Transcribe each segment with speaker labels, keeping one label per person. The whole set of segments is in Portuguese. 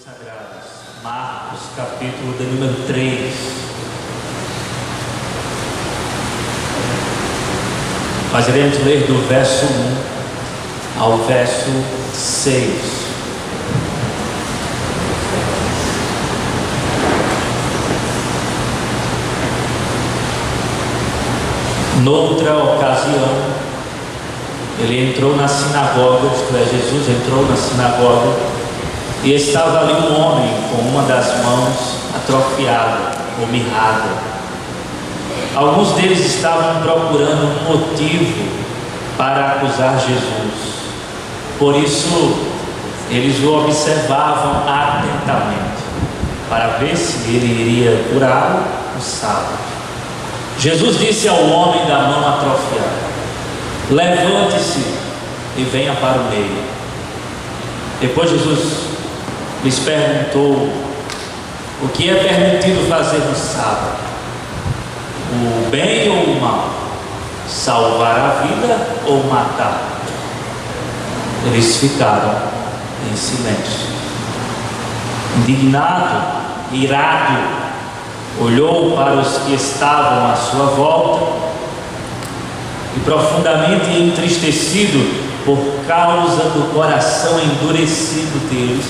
Speaker 1: sagradas. Marcos, capítulo de número 3. Nós iremos ler do verso 1 ao verso 6. Noutra ocasião, ele entrou na sinagoga, isto é, Jesus entrou na sinagoga, e estava ali um homem com uma das mãos atrofiada ou mirrada. Alguns deles estavam procurando um motivo para acusar Jesus. Por isso, eles o observavam atentamente, para ver se ele iria curá-lo no sábado. Jesus disse ao homem da mão atrofiada: levante-se e venha para o meio. Depois Jesus lhes perguntou: o que é permitido fazer no sábado? O bem ou o mal? Salvar a vida ou matar? Eles ficaram em silêncio. Indignado, irado, olhou para os que estavam à sua volta e, profundamente entristecido por causa do coração endurecido deles,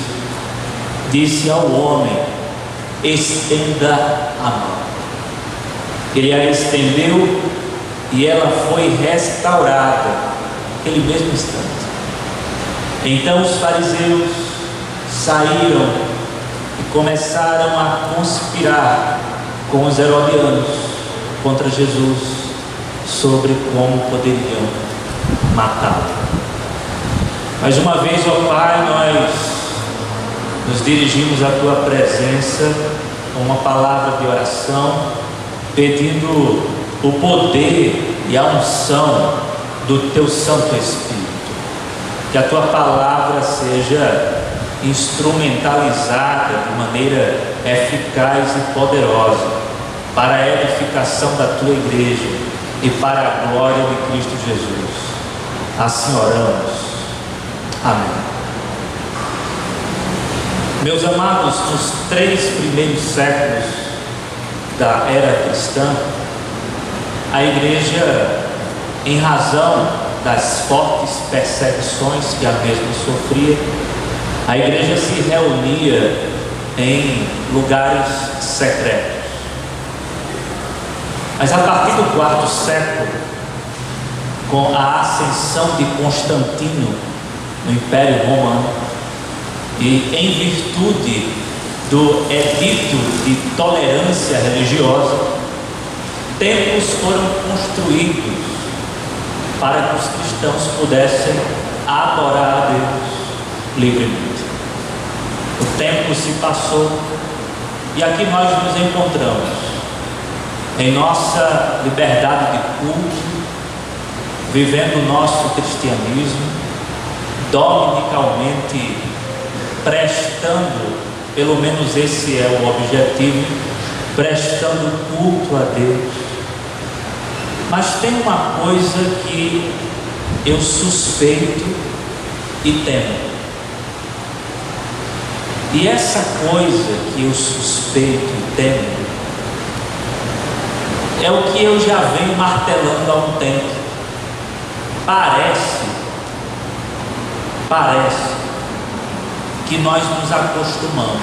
Speaker 1: disse ao homem: estenda a mão. Ele a estendeu e ela foi restaurada naquele mesmo instante. Então os fariseus saíram e começaram a conspirar com os herodianos contra Jesus sobre como poderiam matá-lo. Mais uma vez, ó Pai, nós nos dirigimos à Tua presença com uma palavra de oração, pedindo o poder e a unção do Teu Santo Espírito. Que a Tua palavra seja instrumentalizada de maneira eficaz e poderosa para a edificação da Tua igreja e para a glória de Cristo Jesus. Assim oramos. Amém. Meus amados, nos 3 primeiros séculos da era cristã, a igreja, em razão das fortes perseguições que a mesma sofria, a igreja se reunia em lugares secretos. Mas a partir do 4º século, com a ascensão de Constantino no Império Romano, e em virtude do edito de tolerância religiosa, templos foram construídos para que os cristãos pudessem adorar a Deus livremente. O tempo se passou e aqui nós nos encontramos em nossa liberdade de culto, vivendo o nosso cristianismo, dominicalmente prestando, pelo menos esse é o objetivo, prestando culto a Deus. Mas tem uma coisa que eu suspeito e temo. E essa coisa que eu suspeito e temo é o que eu já venho martelando há um tempo. Parece que nós nos acostumamos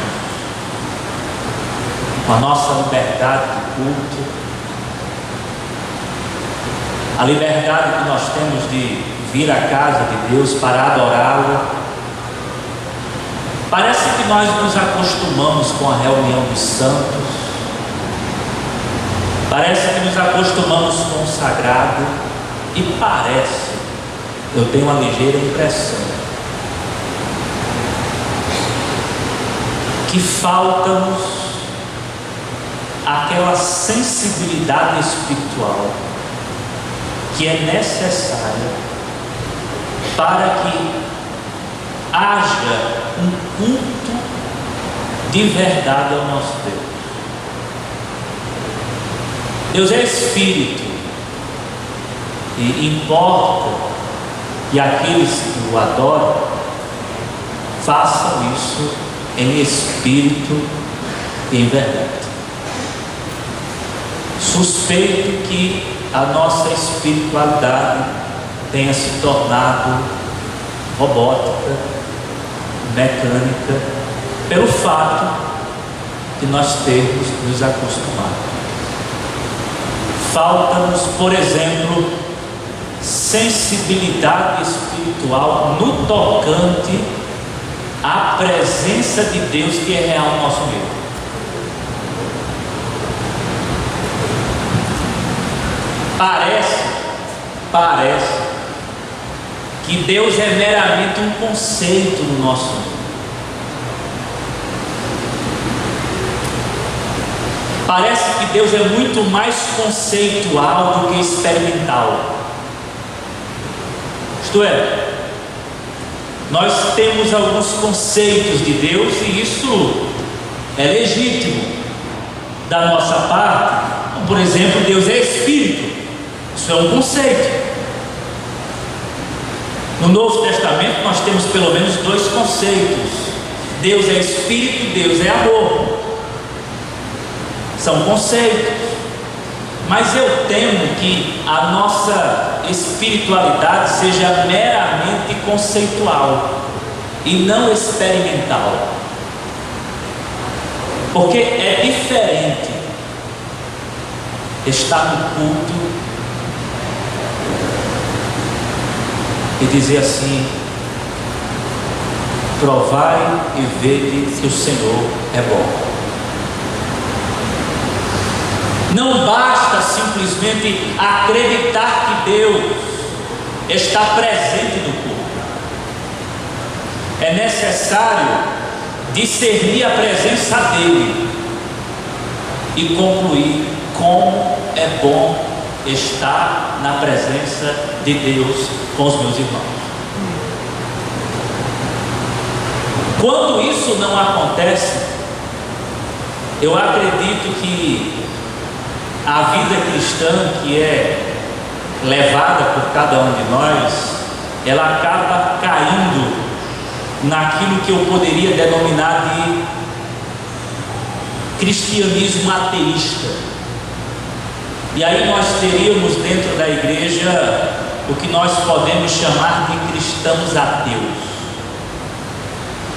Speaker 1: com a nossa liberdade de culto, a liberdade que nós temos de vir à casa de Deus para adorá-lo. Parece que nós nos acostumamos com a reunião dos santos, parece que nos acostumamos com o sagrado, e eu tenho uma ligeira impressão que falta-nos aquela sensibilidade espiritual que é necessária para que haja um culto de verdade ao nosso Deus. Deus é Espírito e importa que aqueles que o adoram façam isso em espírito e em verdade. Suspeito que a nossa espiritualidade tenha se tornado robótica, mecânica, pelo fato de nós termos nos acostumado. Falta-nos, por exemplo, sensibilidade espiritual no tocante à presença de Deus que é real no nosso meio. Parece que Deus é meramente um conceito no nosso mundo. Parece que Deus é muito mais conceitual do que experimental. Isto é, nós temos alguns conceitos de Deus e isso é legítimo da nossa parte. Por exemplo, Deus é Espírito. Isso é um conceito. No Novo Testamento nós temos pelo menos dois conceitos: Deus é Espírito, Deus é amor. São conceitos. Mas eu temo que a nossa espiritualidade seja meramente conceitual e não experimental. Porque é diferente estar no culto e dizer assim: provai e vede que o Senhor é bom. Não basta simplesmente acreditar que Deus está presente no culto. É necessário discernir a presença dele e concluir como é bom estar na presença de Deus com os meus irmãos. Quando isso não acontece, eu acredito que a vida cristã que é levada por cada um de nós, ela acaba caindo naquilo que eu poderia denominar de cristianismo ateísta. E aí nós teríamos dentro da igreja o que nós podemos chamar de cristãos ateus.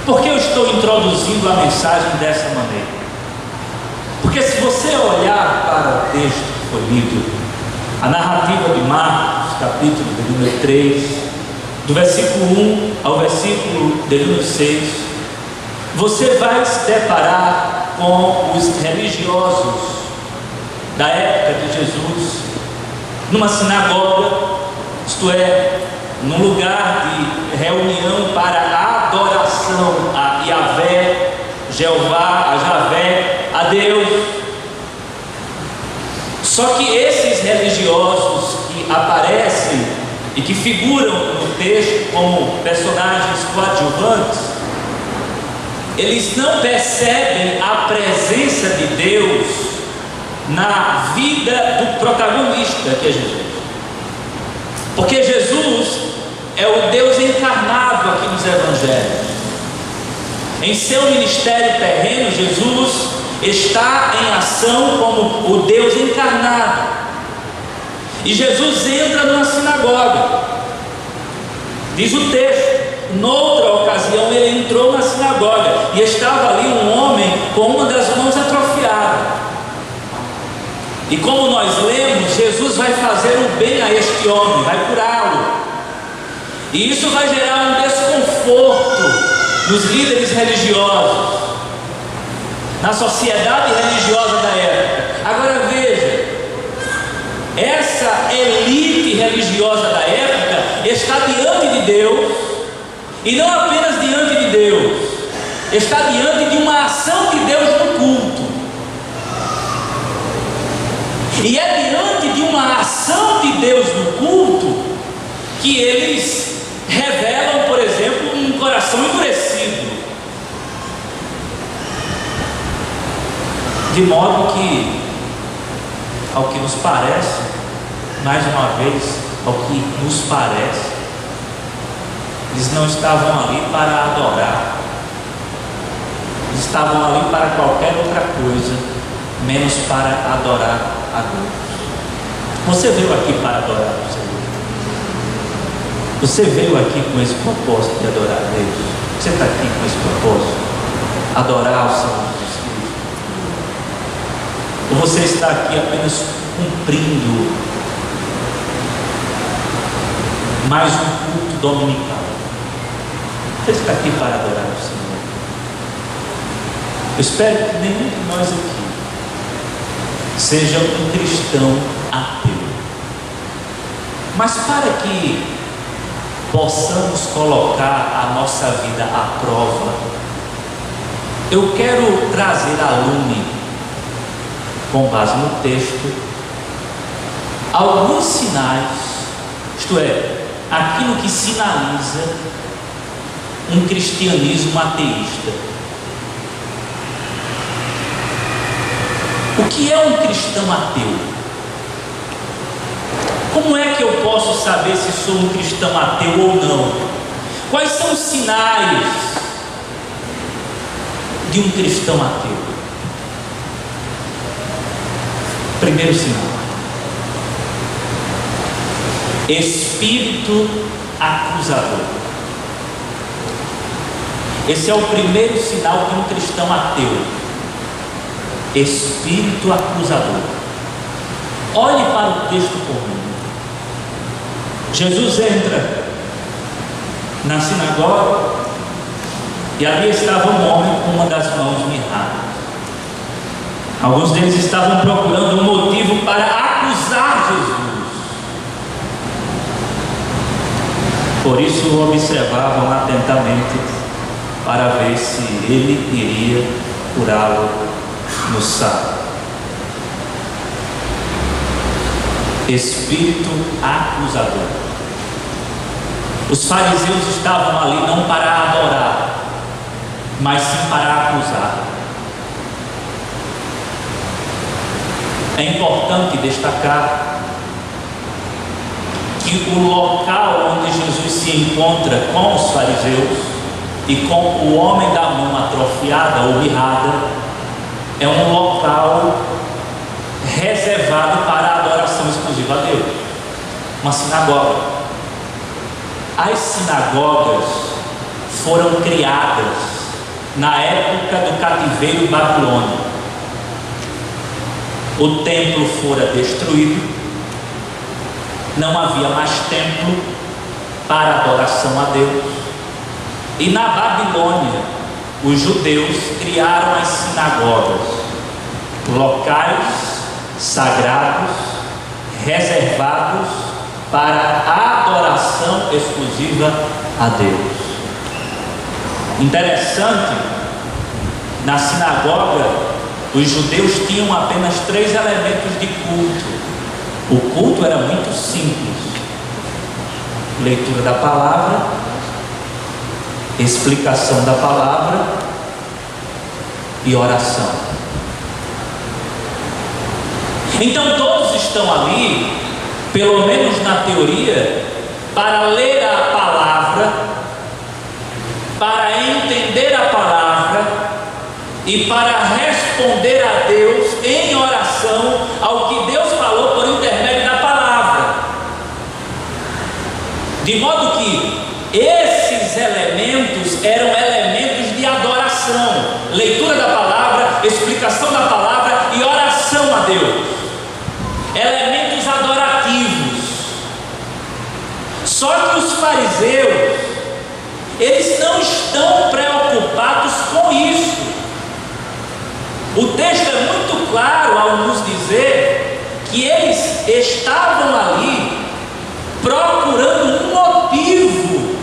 Speaker 1: Por que eu estou introduzindo a mensagem dessa maneira? Porque se você olhar para o texto que foi lido, a narrativa de Marcos, capítulo de número 3, do versículo 1 ao versículo de número 6, você vai se deparar com os religiosos da época de Jesus, numa sinagoga, isto é, num lugar de reunião para a adoração a Yahvé, Jeová, a Javé, a Deus. Só que esses religiosos que aparecem e que figuram no texto como personagens coadjuvantes, eles não percebem a presença de Deus na vida do protagonista, que é Jesus. Porque Jesus é o Deus encarnado aqui nos evangelhos. Em seu ministério terreno, Jesus está em ação como o Deus encarnado. E Jesus entra numa sinagoga. Diz o texto: noutra ocasião ele entrou na sinagoga e estava ali um homem com uma das mãos atrofiada. E como nós lemos, Jesus vai fazer um bem a este homem, vai curá-lo. E isso vai gerar um desconforto nos líderes religiosos, na sociedade religiosa da época. Agora veja, essa elite religiosa da época está diante de Deus, e não apenas diante de Deus, está diante de uma ação de Deus no culto. E é diante de uma ação de Deus no culto que eles revelam, por exemplo, um coração endurecido. De modo que, ao que nos parece, mais uma vez, ao que nos parece, eles não estavam ali para adorar, estavam ali para qualquer outra coisa, menos para adorar a Deus. Você veio aqui para adorar o Senhor. Você veio aqui com esse propósito de adorar a Deus. Você está aqui com esse propósito, adorar o Senhor Jesus Cristo. Ou você está aqui apenas cumprindo mais um culto dominical? Você está aqui para adorar o Senhor. Eu espero que nenhum de nós aqui seja um cristão ateu. Mas para que possamos colocar a nossa vida à prova, eu quero trazer à lume, com base no texto, alguns sinais, isto é, aquilo que sinaliza um cristianismo ateísta. O que é um cristão ateu? Como é que eu posso saber se sou um cristão ateu ou não? Quais são os sinais de um cristão ateu? Primeiro sinal: espírito acusador. Esse é o primeiro sinal de um cristão ateu. Espírito acusador. Olhe para o texto comum. Jesus entra na sinagoga e ali estava um homem com uma das mãos mirradas. Alguns deles estavam procurando um motivo para acusar Jesus. Por isso o observavam atentamente para ver se ele iria curá-lo no sábado. Espírito acusador. Os fariseus estavam ali não para adorar, mas sim para acusar. É importante destacar que o local onde Jesus se encontra com os fariseus e com o homem da mão atrofiada ou mirrada é um local reservado para a adoração exclusiva a Deus. Uma sinagoga. As sinagogas foram criadas na época do cativeiro babilônico. O templo fora destruído, não havia mais templo para adoração a Deus. E na Babilônia, os judeus criaram as sinagogas, locais sagrados, reservados para a adoração exclusiva a Deus. Interessante, na sinagoga, os judeus tinham apenas 3 elementos de culto. O culto era muito simples: leitura da palavra, explicação da palavra e oração. Então todos estão ali, pelo menos na teoria, para ler a palavra, para entender a palavra e para responder a Deus em oração ao que Deus falou por intermédio da palavra. De modo que esses elementos eram elementos de adoração: leitura da palavra, explicação da palavra e oração a Deus. Elementos adorativos. Só que os fariseus, eles não estão preocupados com isso. O texto é muito claro ao nos dizer que eles estavam ali procurando um motivo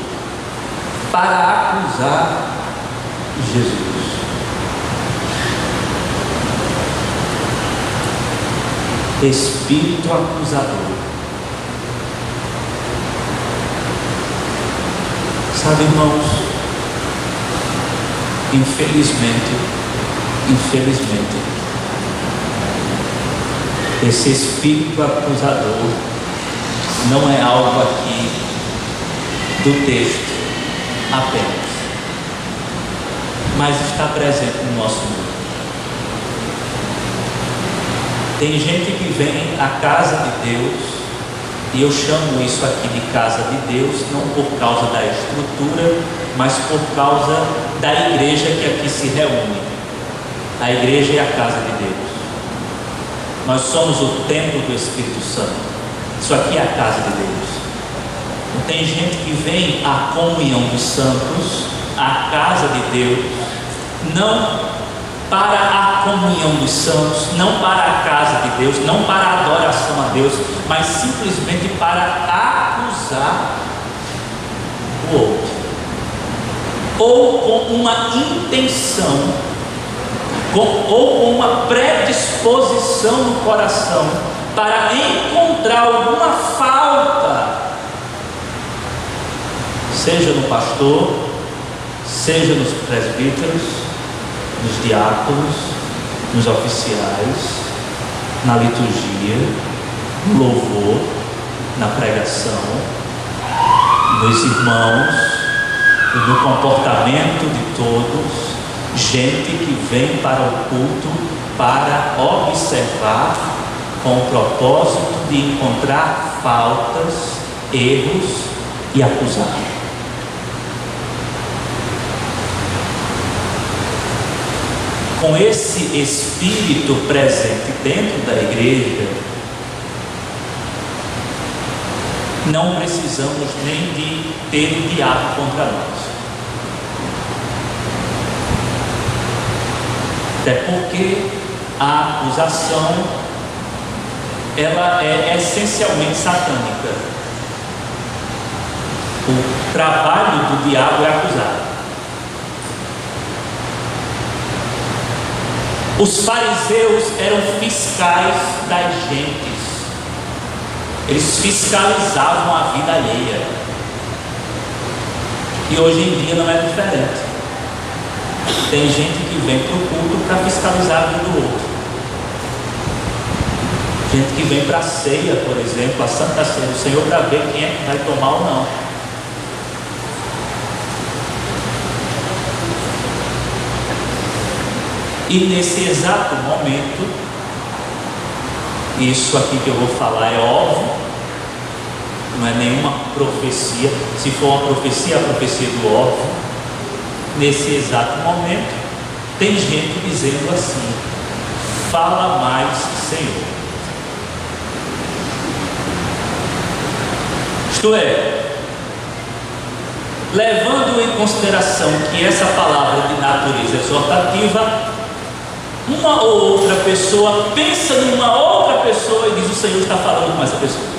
Speaker 1: para acusar Jesus. Espírito acusador. Sabe, irmãos, infelizmente, esse espírito acusador não é algo aqui do texto apenas. mas está presente no nosso mundo. Tem gente que vem à casa de Deus, e eu chamo isso aqui de casa de Deus, não por causa da estrutura, mas por causa da igreja que aqui se reúne. A igreja é a casa de Deus. Nós somos o templo do Espírito Santo. Isso aqui é a casa de Deus. Tem gente que vem à comunhão dos santos, à casa de Deus, não para a comunhão dos santos, não para a casa de Deus, não para a adoração a Deus, mas simplesmente para acusar o outro, ou com uma intenção, ou com uma predisposição no coração para encontrar alguma falta, seja no pastor, seja nos presbíteros, nos diáconos, nos oficiais, na liturgia, no louvor, na pregação, nos irmãos, no comportamento de todos. Gente que vem para o culto para observar com o propósito de encontrar faltas, erros e acusar. Com esse espírito presente dentro da igreja, não precisamos nem de ter o diabo contra nós. Até porque a acusação, ela é essencialmente satânica. O trabalho do diabo é acusar. Os fariseus eram fiscais das gentes. Eles fiscalizavam a vida alheia. E hoje em dia não é diferente. Tem gente que vem para o culto para fiscalizar a vida do outro. Gente que vem para a ceia, por exemplo, a Santa Ceia do Senhor, para ver quem é que vai tomar ou não. E nesse exato momento, isso aqui que eu vou falar é óbvio, não é nenhuma profecia. Se for uma profecia, é a profecia do óbvio. Nesse exato momento, tem gente dizendo assim: fala mais, Senhor. Isto é, levando em consideração que essa palavra de natureza exortativa, uma ou outra pessoa pensa numa outra pessoa e diz: o Senhor está falando com essa pessoa.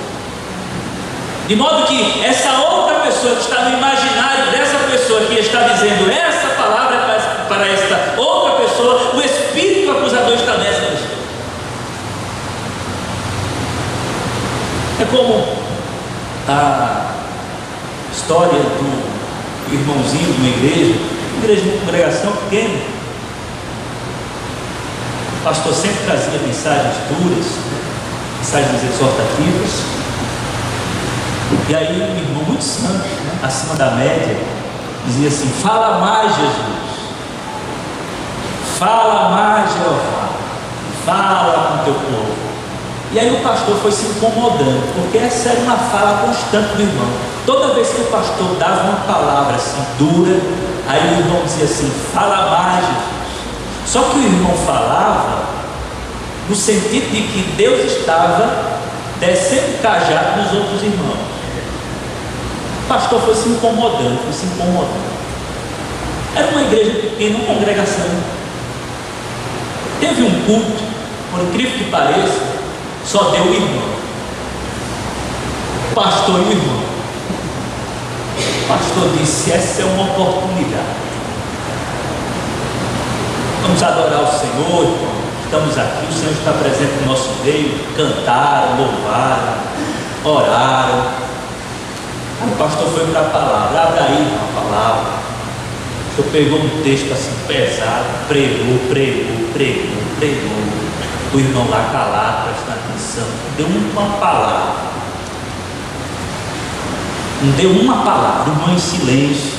Speaker 1: De modo que essa outra pessoa que está no imaginário dessa pessoa que está dizendo essa palavra para esta outra pessoa, o espírito acusador está nessa pessoa. É como a história do irmãozinho de uma igreja de congregação pequena. O pastor sempre trazia mensagens duras, mensagens exortativas. E aí um irmão muito santo, acima da média, dizia assim: fala mais, Jesus, fala mais, Jeová, fala com o teu povo. E aí o pastor foi se incomodando, porque essa era uma fala constante do irmão. Toda vez que o pastor dava uma palavra assim dura, aí o irmão dizia assim: fala mais, Jesus. Só que o irmão falava no sentido de que Deus estava descendo cajado nos outros irmãos. O pastor foi se incomodando. Era uma igreja pequena, uma congregação. Teve um culto, por incrível que pareça, só deu o irmão, o pastor e o irmão. O pastor disse: essa é uma oportunidade. Vamos adorar o Senhor, irmão. Estamos aqui, o Senhor está presente no nosso meio. Cantaram, louvaram, oraram. Aí o pastor foi para a palavra. Abre aí a palavra. O senhor pegou um texto assim pesado, pregou. O irmão lá calado, prestando atenção, deu uma palavra. Não deu uma palavra, o irmão em silêncio.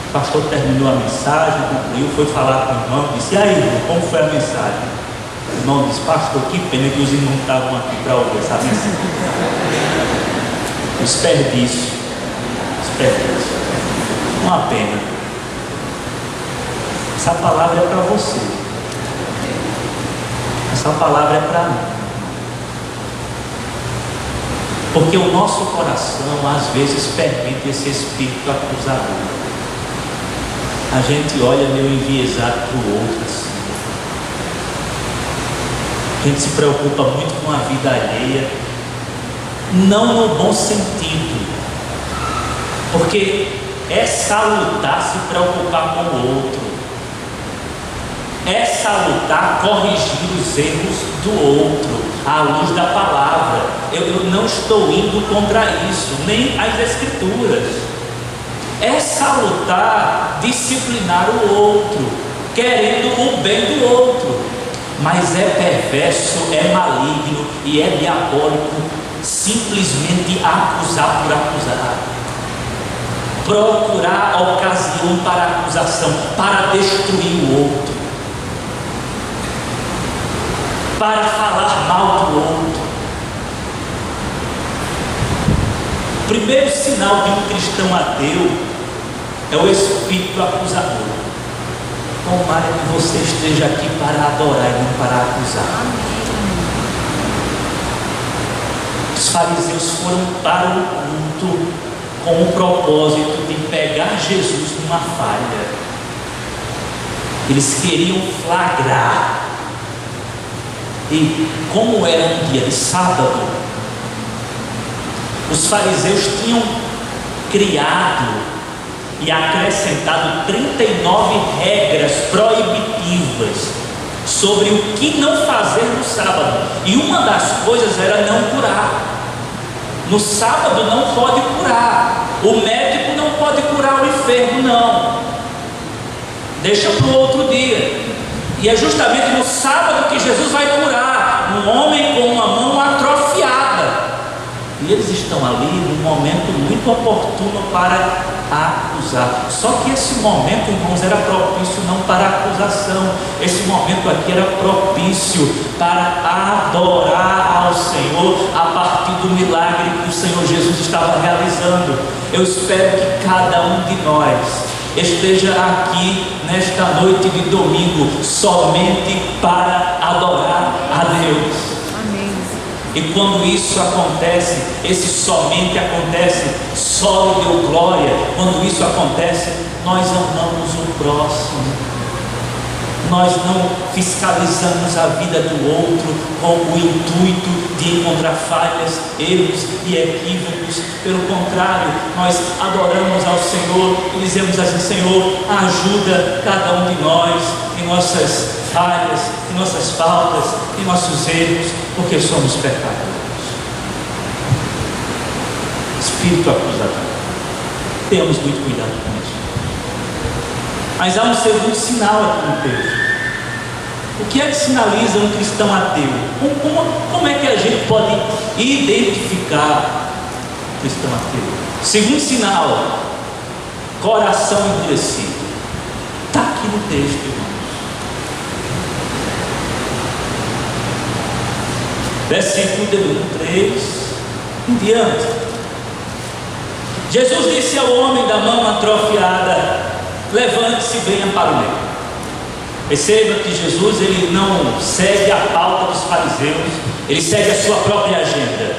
Speaker 1: O pastor terminou a mensagem, concluiu, foi falar com o irmão, disse: e aí, irmão, como foi a mensagem? O irmão disse: pastor, que pena que os irmãos não estavam aqui para ouvir essa mensagem. Desperdício. Uma pena. Essa palavra é para você. Essa palavra é para mim. Porque o nosso coração às vezes permite esse espírito acusador. A gente olha meio enviesado para o outro assim. A gente se preocupa muito com a vida alheia, não no bom sentido, porque é salutar se preocupar com o outro, é salutar corrigir os erros do outro à luz da palavra. Eu não estou indo contra isso, nem as escrituras. É salutar disciplinar o outro, querendo o bem do outro, mas é perverso, é maligno e é diabólico simplesmente acusar por acusar, procurar ocasião para acusação, para destruir o outro, para falar mal do outro. O primeiro sinal de um cristão ateu é o espírito acusador. Tomara que você esteja aqui para adorar e não para acusar. Os fariseus foram para o culto com o propósito de pegar Jesus numa falha. Eles queriam flagrar. E como era um dia de sábado, os fariseus tinham criado e acrescentado 39 regras proibitivas sobre o que não fazer no sábado. E uma das coisas era não curar. No sábado não pode curar. O médico não pode curar o enfermo, não. Deixa para o outro dia. E é justamente no sábado que Jesus vai curar um homem com uma mão atrofiada. E eles estão ali num momento muito oportuno para acusar. Só que esse momento, irmãos, era propício não para acusação. Esse momento aqui era propício para adorar ao Senhor a partir do milagre que o Senhor Jesus estava realizando. Eu espero que cada um de nós esteja aqui nesta noite de domingo somente para adorar a Deus.
Speaker 2: Amém.
Speaker 1: E quando isso acontece, esse somente acontece, só lhe deu glória. Quando isso acontece, nós amamos o próximo. Nós não fiscalizamos a vida do outro com o intuito de encontrar falhas, erros e equívocos. Pelo contrário, nós adoramos ao Senhor e dizemos assim: Senhor, ajuda cada um de nós em nossas falhas, em nossas faltas, em nossos erros, porque somos pecadores. Espírito acusador. Tenhamos muito cuidado com isso. Mas há um segundo sinal aqui no texto. O que é que sinaliza um cristão ateu? Como é que a gente pode identificar um cristão ateu? Segundo sinal, coração endurecido. Está aqui no texto, irmãos. Versículo de 3 em diante. Jesus disse ao homem da mão atrofiada: levante-se e venha para o meio. Perceba que Jesus, ele não segue a pauta dos fariseus, ele segue a sua própria agenda.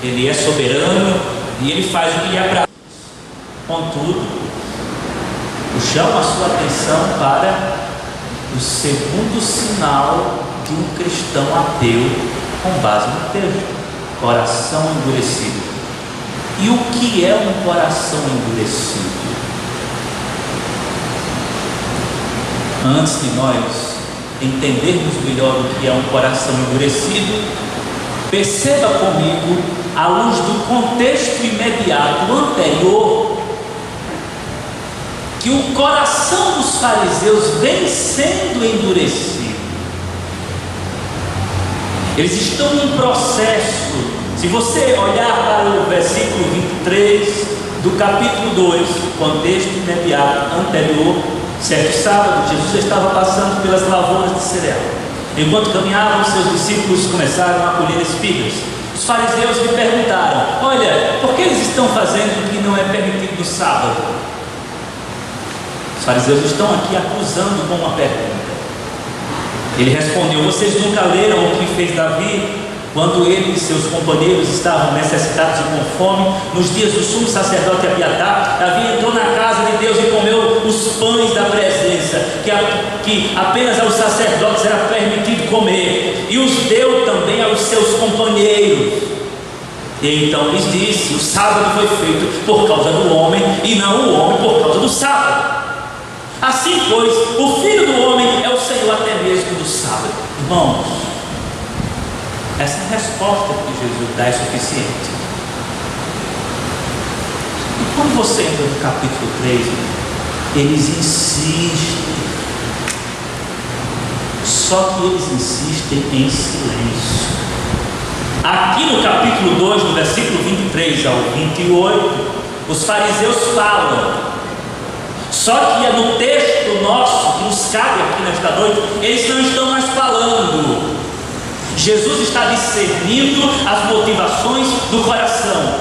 Speaker 1: Ele é soberano e ele faz o que lhe apraz. Contudo, eu chamo a sua atenção para o segundo sinal de um cristão ateu com base no texto: coração endurecido. E o que é um coração endurecido? Antes de nós entendermos melhor o que é um coração endurecido, perceba comigo, à luz do contexto imediato anterior, que o coração dos fariseus vem sendo endurecido. Eles estão em processo. Se você olhar para o versículo 23, do capítulo 2, contexto imediato anterior, certo sábado, Jesus estava passando pelas lavouras de cereal. Enquanto caminhavam, seus discípulos começaram a colher espigas. Os fariseus lhe perguntaram: olha, por que eles estão fazendo o que não é permitido no sábado? Os fariseus estão aqui acusando com uma pergunta. Ele respondeu: vocês nunca leram o que fez Davi quando ele e seus companheiros estavam necessitados e com fome? Nos dias do sumo sacerdote Abiatar, Davi entrou na casa de Deus e comeu os pães da presença, que apenas aos sacerdotes era permitido comer, e os deu também aos seus companheiros. E então lhes disse: o sábado foi feito por causa do homem, e não o homem por causa do sábado. Assim, pois, o Filho do Homem é o Senhor até mesmo do sábado. Irmãos, essa resposta que Jesus dá é suficiente. E quando você entra no capítulo 3, eles insistem. Só que eles insistem em silêncio. Aqui no capítulo 2, no versículo 23 ao 28, os fariseus falam. Só que no texto nosso, que nos cabe aqui nesta noite, eles não estão mais falando. Jesus está discernindo as motivações do coração.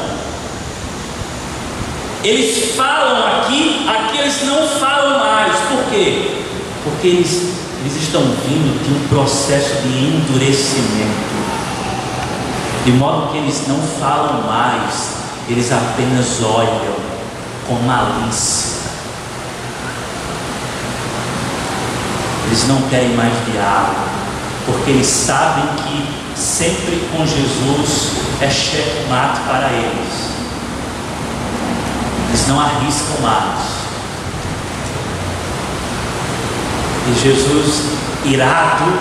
Speaker 1: Eles falam aqui eles não falam mais. Por quê? Porque eles estão vindo de um processo de endurecimento, de modo que eles não falam mais, eles apenas olham com malícia. Eles não querem mais diálogo, porque eles sabem que sempre com Jesus é checkmate para eles. Eles não arriscam mais. E Jesus, irado,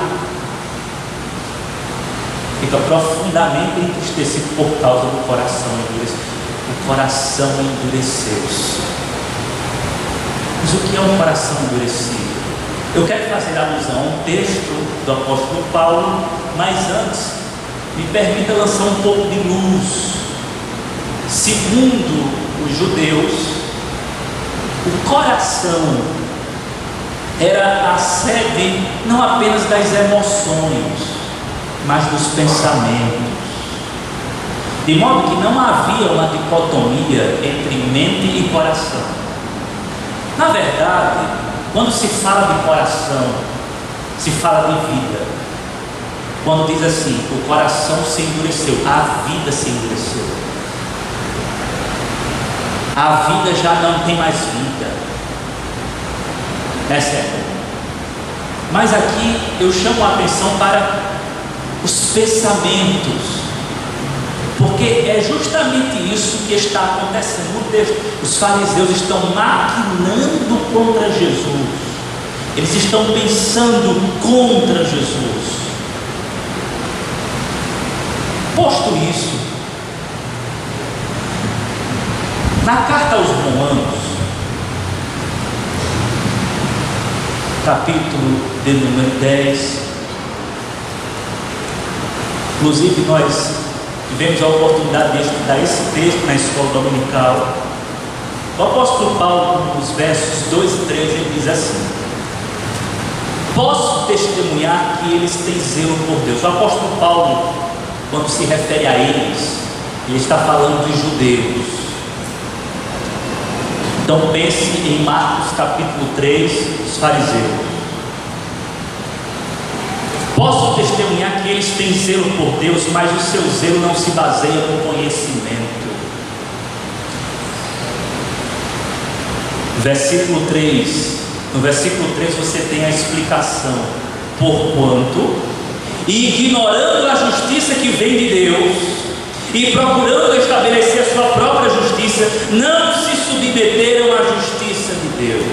Speaker 1: fica profundamente entristecido por causa do coração endurecido. O coração endureceu-se. Mas o que é um coração endurecido? Eu quero fazer alusão a um texto do apóstolo Paulo, mas antes, me permita lançar um pouco de luz. Segundo os judeus, o coração era a sede não apenas das emoções, mas dos pensamentos. De modo que não havia uma dicotomia entre mente e coração. Na verdade, quando se fala de coração, se fala de vida. Quando diz assim, o coração se endureceu, a vida se endureceu. A vida já não tem mais vida. É certo. Mas aqui eu chamo a atenção para os pensamentos, porque é justamente isso que está acontecendo no texto. Os fariseus estão maquinando contra Jesus. Eles estão pensando contra Jesus. Posto isso, na carta aos Romanos, capítulo de número 10, inclusive nós tivemos a oportunidade de estudar esse texto na escola dominical. O apóstolo Paulo, nos versos 2 e 3, ele diz assim: posso testemunhar que eles têm zelo por Deus. O apóstolo Paulo, quando se refere a eles, ele está falando dos judeus. Então pense em Marcos capítulo 3, os fariseus. Posso testemunhar que eles têm zelo por Deus, mas o seu zelo não se baseia no conhecimento. Versículo 3. No versículo 3 você tem a explicação. Porquanto, ignorando a justiça que vem de Deus e procurando estabelecer a sua própria justiça, não se submeteram à justiça de Deus.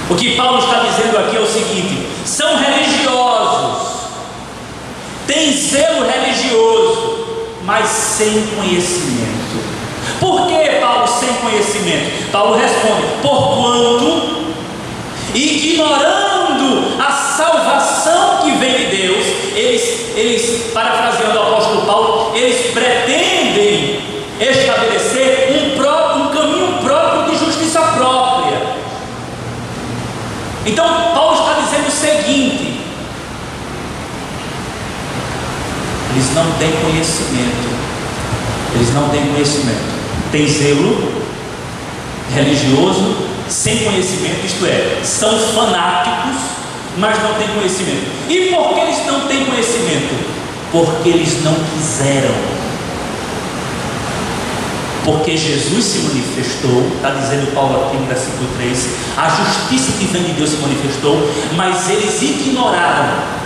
Speaker 1: O que Paulo está dizendo aqui é o seguinte: são religiosos, têm zelo religioso, mas sem conhecimento. Por que, Paulo, sem conhecimento? Paulo responde: porquanto, ignorando a salvação que vem de Deus, eles, parafraseando o apóstolo Paulo, eles pretendem estabelecer um Então Paulo está dizendo o seguinte: eles não têm conhecimento. Eles não têm conhecimento. Tem zelo religioso sem conhecimento, isto é, são fanáticos, mas não têm conhecimento. E por que eles não têm conhecimento? Porque eles não quiseram. Porque Jesus se manifestou, está dizendo Paulo aqui no versículo 3, a justiça que vem de Deus se manifestou, mas eles ignoraram.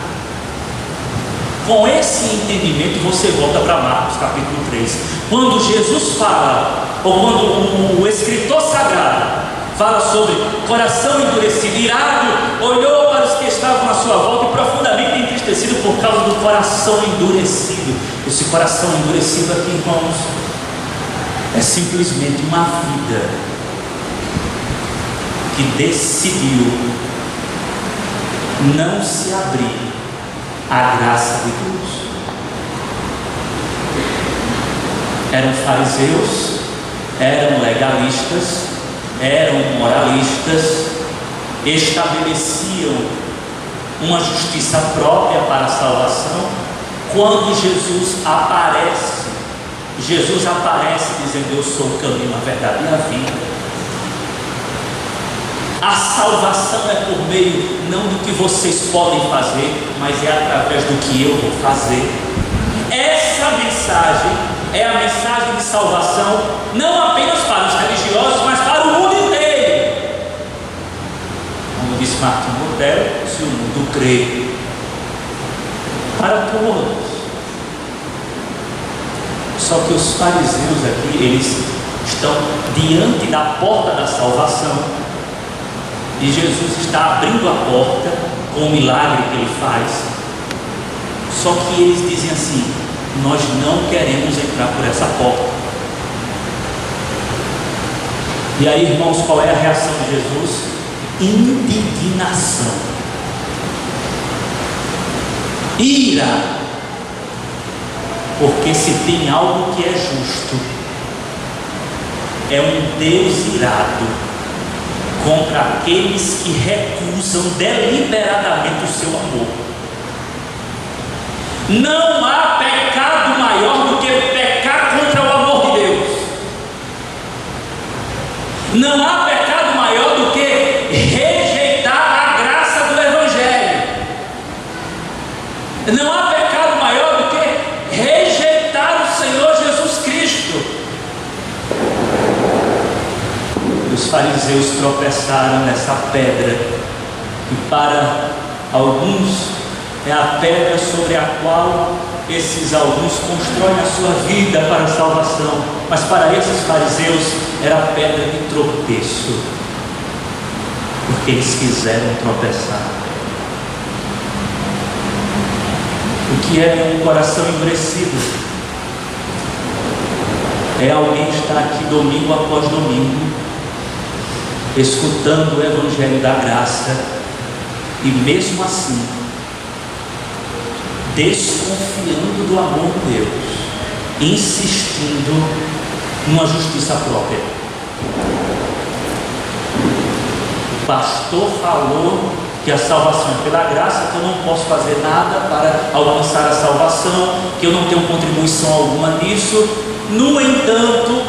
Speaker 1: Com esse entendimento você volta para Marcos capítulo 3, quando Jesus fala, ou quando o escritor sagrado fala sobre coração endurecido, irado, olhou para os que estavam à sua volta e profundamente entristecido por causa do coração endurecido. Esse coração endurecido aqui, irmãos, é simplesmente uma vida que decidiu não se abrir à graça de Deus. Eram fariseus, eram legalistas, eram moralistas, estabeleciam uma justiça própria para a salvação. Quando Jesus aparece dizendo: eu sou o caminho, a verdade e a vida. A salvação é por meio não do que vocês podem fazer, mas é através do que eu vou fazer. Essa mensagem é a mensagem de salvação, não apenas para os religiosos, mas para o mundo inteiro. Como disse Martin Lutero, se o mundo crê, para todos. Só que os fariseus aqui, eles estão diante da porta da salvação, e Jesus está abrindo a porta com o milagre que ele faz. Só que eles dizem assim: nós não queremos entrar por essa porta. E aí, irmãos, qual é a reação de Jesus? Indignação, ira. Porque se tem algo que é justo, é um Deus irado contra aqueles que recusam deliberadamente o seu amor. Não há pecado maior do que pecar contra o amor de Deus. Não há pecado maior do que rejeitar a graça do Evangelho. Não há pecado maior do que rejeitar o Senhor Jesus Cristo. Os fariseus tropeçaram nessa pedra, e para alguns é a pedra sobre a qual esses alguns constroem a sua vida para a salvação, mas para esses fariseus era a pedra de tropeço, porque eles quiseram tropeçar. O que é um coração endurecido? É alguém estar aqui domingo após domingo, escutando o Evangelho da graça, e mesmo assim desconfiando do amor de Deus, insistindo numa justiça própria. O pastor falou que a salvação é pela graça, que eu não posso fazer nada para alcançar a salvação, que eu não tenho contribuição alguma nisso. No entanto,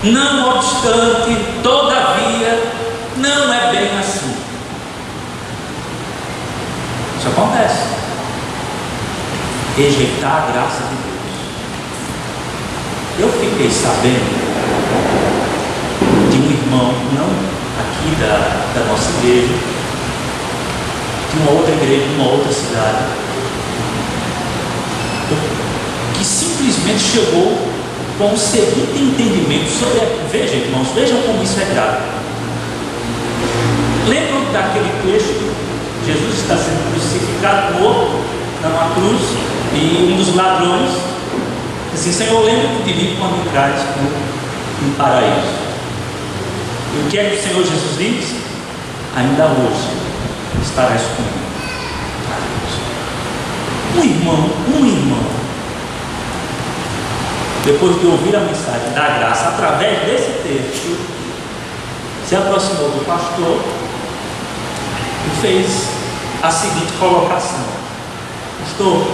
Speaker 1: não obstante, todavia, não é bem assim. Isso acontece. Rejeitar a graça de Deus. Eu fiquei sabendo de um irmão, não aqui da nossa igreja, de uma outra igreja, de uma outra cidade, que simplesmente chegou com o seguinte entendimento sobre veja, irmãos, vejam como isso é grave. Lembram daquele texto? Jesus está sendo crucificado, morto numa cruz, e um dos ladrões disse assim: Senhor, lembra-te de mim quando entrares no paraíso. E o que é que o Senhor Jesus diz? Ainda hoje estarás comigo. Um irmão, depois de ouvir a mensagem da graça através desse texto, se aproximou do pastor e fez a seguinte colocação: pastor,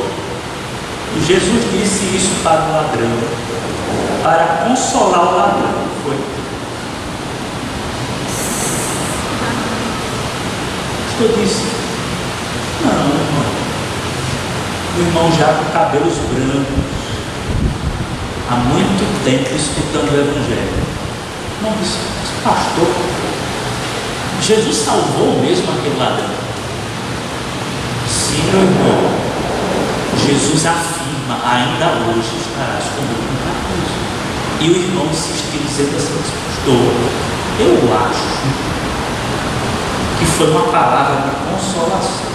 Speaker 1: Jesus disse isso para o ladrão, para consolar o ladrão, foi? O pastor disse: não, irmão. O irmão já com cabelos brancos, há muito tempo escutando o Evangelho. O irmão disse: pastor, Jesus salvou mesmo aquele ladrão? Sim, meu irmão. Jesus afirma: ainda hoje estarás comigo no paraíso. E o irmão insistiu, dizendo assim: pastor, eu acho que foi uma palavra de consolação.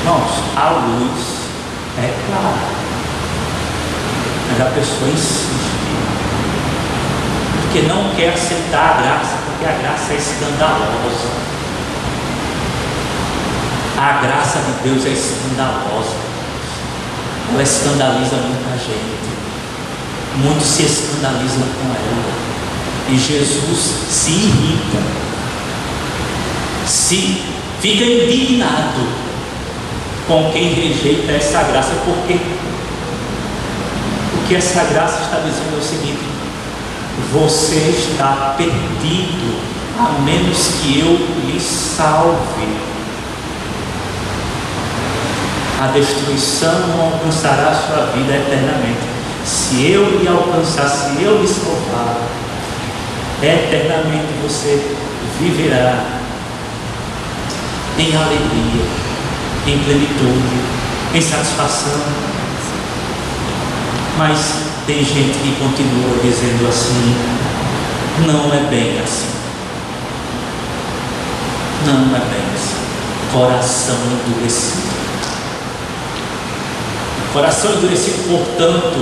Speaker 1: Irmãos, a luz é clara, mas a pessoa insiste, porque não quer aceitar a graça, porque a graça é escandalosa. A graça de Deus é escandalosa, ela escandaliza muita gente, muitos se escandalizam com ela, e Jesus se irrita, fica indignado com quem rejeita essa graça. Porque o que essa graça está dizendo é o seguinte: você está perdido a menos que eu lhe salve. A destruição não alcançará a sua vida eternamente. Se eu lhe alcançar, se eu lhe salvar, eternamente você viverá em alegria, em plenitude, em satisfação. Mas tem gente que continua dizendo assim: não é bem assim, não é bem assim. Coração endurecido. Coração endurecido, portanto,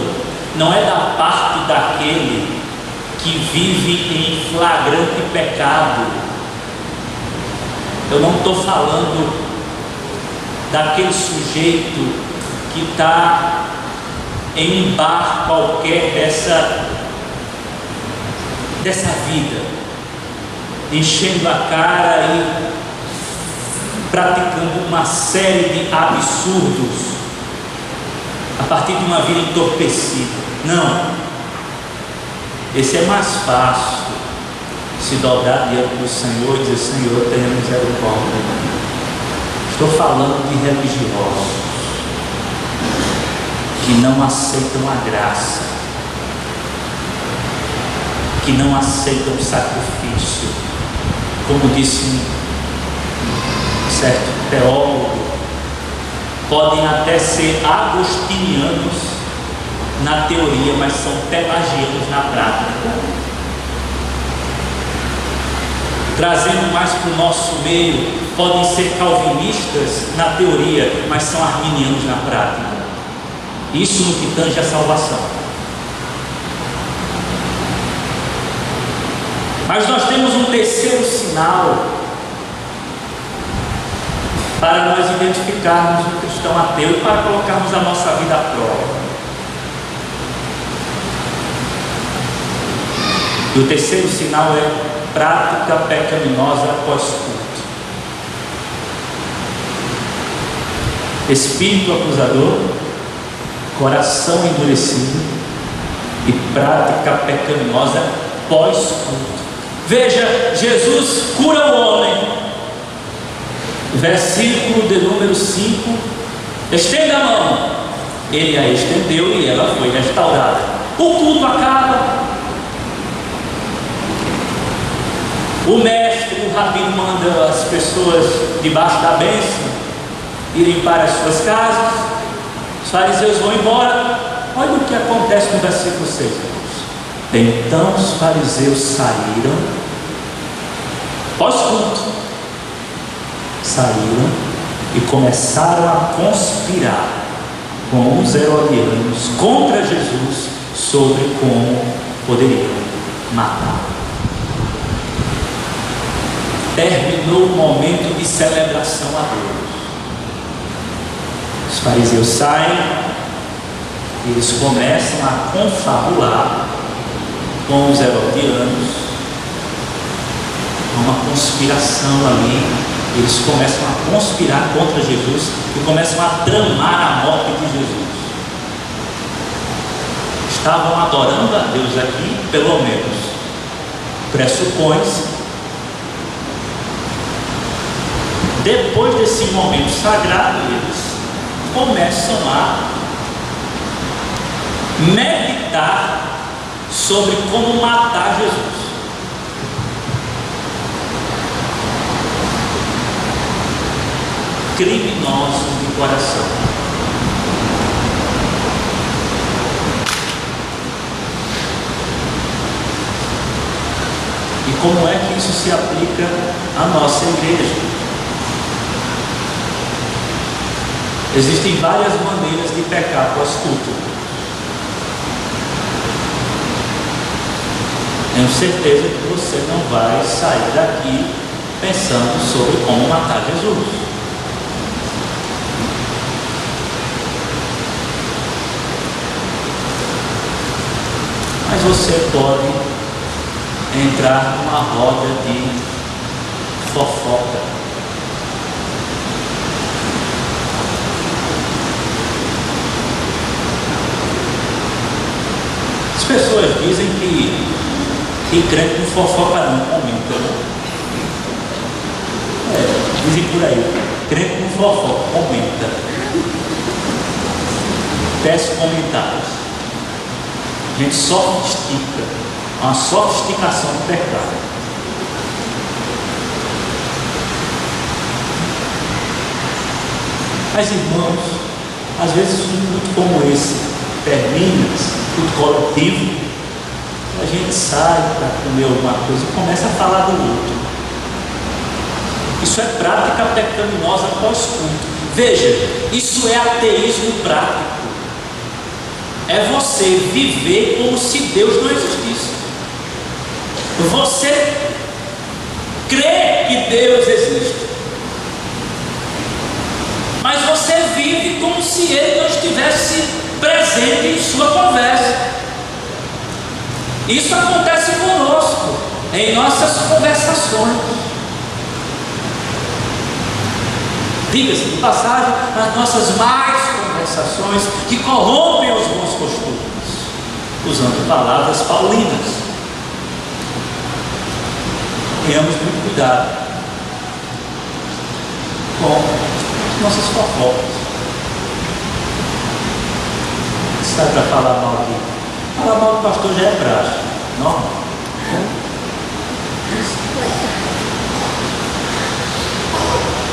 Speaker 1: não é da parte daquele que vive em flagrante pecado. Eu não estou falando daquele sujeito que está em um bar qualquer dessa vida, enchendo a cara e praticando uma série de absurdos a partir de uma vida entorpecida. Não, esse é mais fácil se dobrar diante do Senhor e dizer: Senhor, tenha misericórdia. Estou falando de religiosos que não aceitam a graça, que não aceitam o sacrifício. Como disse um certo teólogo, podem até ser agostinianos na teoria, mas são pelagianos na prática. Trazendo mais para o nosso meio, podem ser calvinistas na teoria, mas são arminianos na prática. Isso no que tange a salvação. Mas nós temos um terceiro sinal para nós identificarmos o cristão ateu e para colocarmos a nossa vida à prova. E o terceiro sinal é prática pecaminosa após culto. Espírito acusador, coração endurecido e prática pecaminosa pós-culto. Veja, Jesus cura o homem. Versículo de número 5: estenda a mão. Ele a estendeu e ela foi restaurada. O culto acaba. O mestre, o rabino, manda as pessoas debaixo da bênção irem para as suas casas. Os fariseus vão embora. Olha o que acontece no versículo 6. Então os fariseus saíram, pós-culto, saíram e começaram a conspirar com os herodianos contra Jesus sobre como poderiam matá-lo. Terminou o momento de celebração a Deus. Os fariseus saem e eles começam a confabular com os herodianos Há uma conspiração ali. Eles começam a conspirar contra Jesus e começam a tramar a morte de Jesus. Estavam adorando a Deus aqui, pelo menos pressupõe-se. Depois desse momento sagrado, eles começam a meditar sobre como matar Jesus. Criminosos de coração. E como é que isso se aplica à nossa igreja? Existem várias maneiras de pecar pós-culto. Tenho certeza que você não vai sair daqui pensando sobre como matar Jesus. Mas você pode entrar numa roda de fofoca. As pessoas dizem que crente não fofoca não, comenta, né? Dizem por aí, crente não fofoca, comenta. Peço comentários. A gente sofistica, uma sofisticação do pecado. Mas irmãos, às vezes um culto como esse termina, culto coletivo, a gente sai para comer alguma coisa e começa a falar do outro. Isso é prática pecaminosa pós-culto. Veja, isso é ateísmo prático. É você viver como se Deus não existisse. Você crê que Deus existe, mas você vive como se Ele não estivesse presente em sua conversa. Isso acontece conosco, em nossas conversações. Diga-se de passagem, nas nossas mais conversações que corrompem os bons costumes, usando palavras paulinas. Tenhamos muito cuidado com nossas fofocas. Sai para falar mal aqui. Falar mal do pastor já é prático, normal.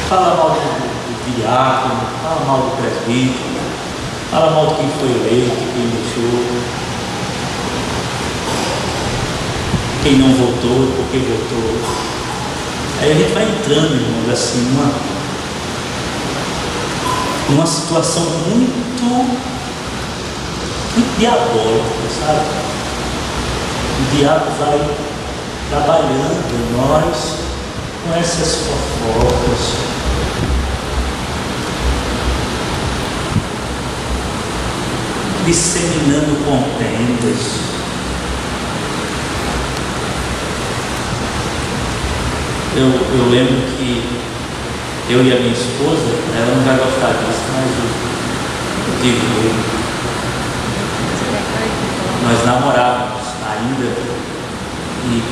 Speaker 1: Fala mal do diácono, fala mal do presbítero, fala mal de quem foi eleito, quem deixou, quem não votou, por que votou. Aí a gente vai entrando, irmãos, assim, numa situação muito diabólica, sabe? O diabo vai trabalhando em nós com essas fofocas, disseminando contendas. Eu lembro que eu e a minha esposa, ela não vai gostar disso, mas eu digo, nós namorávamos ainda e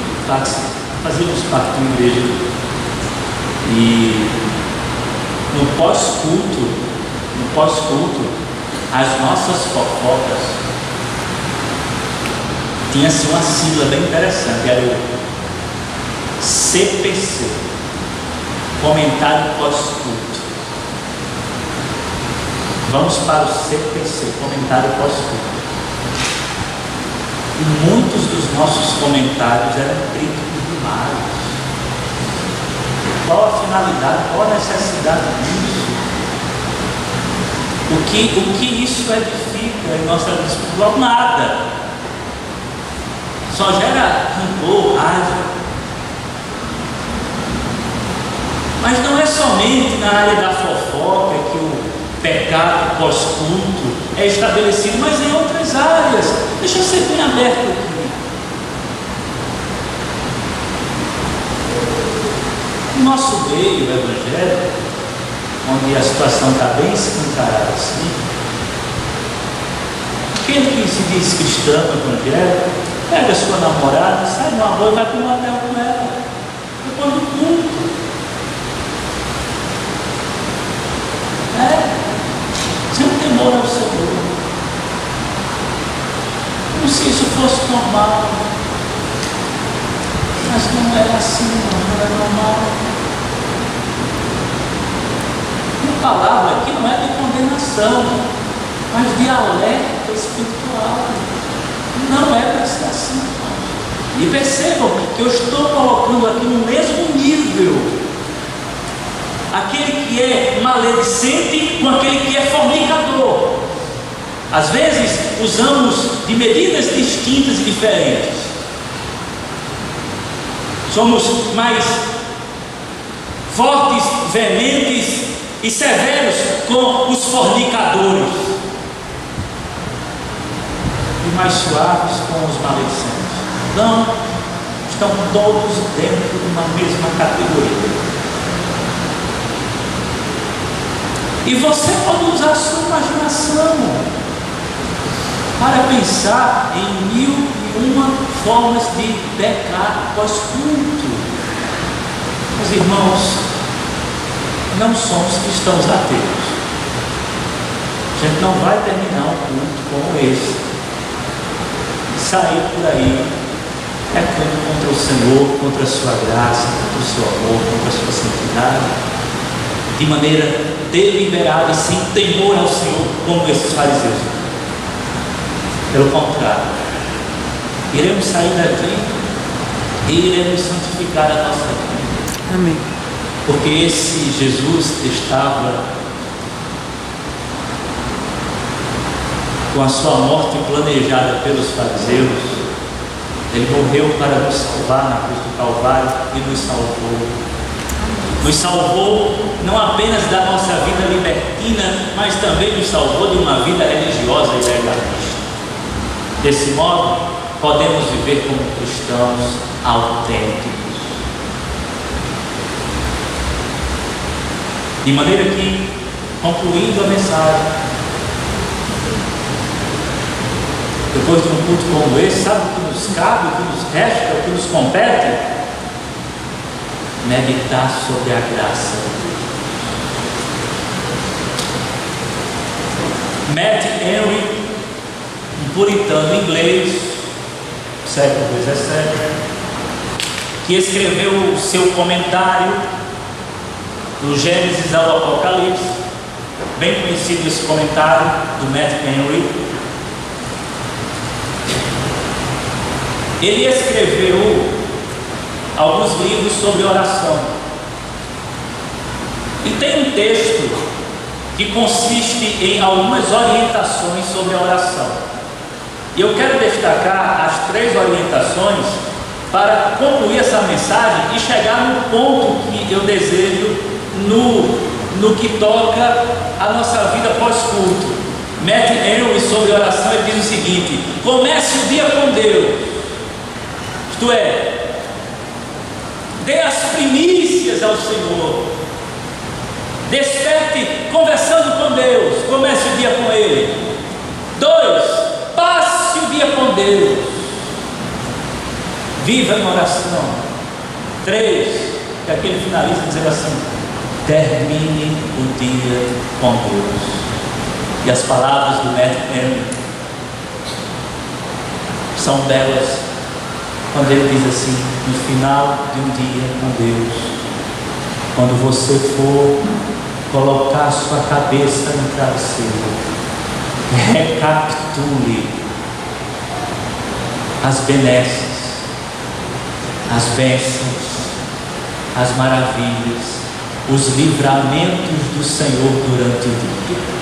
Speaker 1: fazíamos parte de uma igreja, e no pós-culto, as nossas fofocas tinha-se uma sigla bem interessante, era o CPC, comentário pós-culto. Vamos para o CPC, comentário pós-culto. E muitos dos nossos comentários eram críticos demais. Qual a finalidade, qual a necessidade disso? O que isso edifica em nossa vida espiritual? Nada. Só gera rancor, raiva. Mas não é somente na área da fofoca que o pecado pós-culto é estabelecido, mas em outras áreas. Deixa eu ser bem aberto aqui. no nosso meio evangélico, onde a situação está bem escancarada assim, aquele que se diz cristão evangélico, pega a sua namorada, sai de uma boa e vai para um hotel com ela, depois do culto. Sem temor ao Senhor. Como se isso fosse normal. Mas não é assim, não é normal. A palavra aqui não é de condenação, mas de alerta espiritual. Não é para ser assim. E percebam que eu estou colocando aqui no mesmo nível aquele que é maledicente com aquele que é fornicador. Às vezes usamos de medidas distintas e diferentes. Somos mais fortes, veementes e severos com os fornicadores e mais suaves com os maledicentes. Não, estão todos dentro de uma mesma categoria. E você pode usar a sua imaginação para pensar em 1001 formas de pecar pós-culto. Meus irmãos, não somos cristãos ateus. A gente não vai terminar um culto como esse, sair por aí pecando contra o Senhor, contra a sua graça, contra o seu amor, contra a sua santidade, de maneira deliberada e sem temor ao Senhor, como esses fariseus. Pelo contrário, iremos sair daqui e iremos santificar a nossa vida.
Speaker 2: Amém.
Speaker 1: Porque esse Jesus estava com a sua morte planejada pelos fariseus. Ele morreu para nos salvar na cruz do Calvário e nos salvou. Nos salvou não apenas da nossa vida libertina, mas também nos salvou de uma vida religiosa e legalista. Desse modo, podemos viver como cristãos autênticos. De maneira que, concluindo a mensagem, depois de um culto como esse, sabe o que nos cabe, o que nos resta, o que nos compete? Meditar sobre a graça de Deus. Matt Henry, um puritano inglês, século XVII, que escreveu o seu comentário do Gênesis ao Apocalipse, bem conhecido esse comentário do Matt Henry. Ele escreveu alguns livros sobre oração. E tem um texto que consiste em algumas orientações sobre a oração. E eu quero destacar as 3 orientações para concluir essa mensagem e chegar no ponto que eu desejo no que toca a nossa vida pós-culto. Matt Henry, sobre oração, ele diz o seguinte: comece o dia com Deus, isto é, dê as primícias ao Senhor, desperte conversando com Deus, comece o dia com Ele. 2, passe o dia com Deus, viva em oração. 3, que aqui ele finaliza dizendo assim: termine o dia com Deus. E as palavras do Matt Henry são belas, quando ele diz assim: no final de um dia com Deus, quando você for colocar sua cabeça no travesseiro, recapitule as benesses, as bênçãos, as maravilhas, os livramentos do Senhor durante o dia.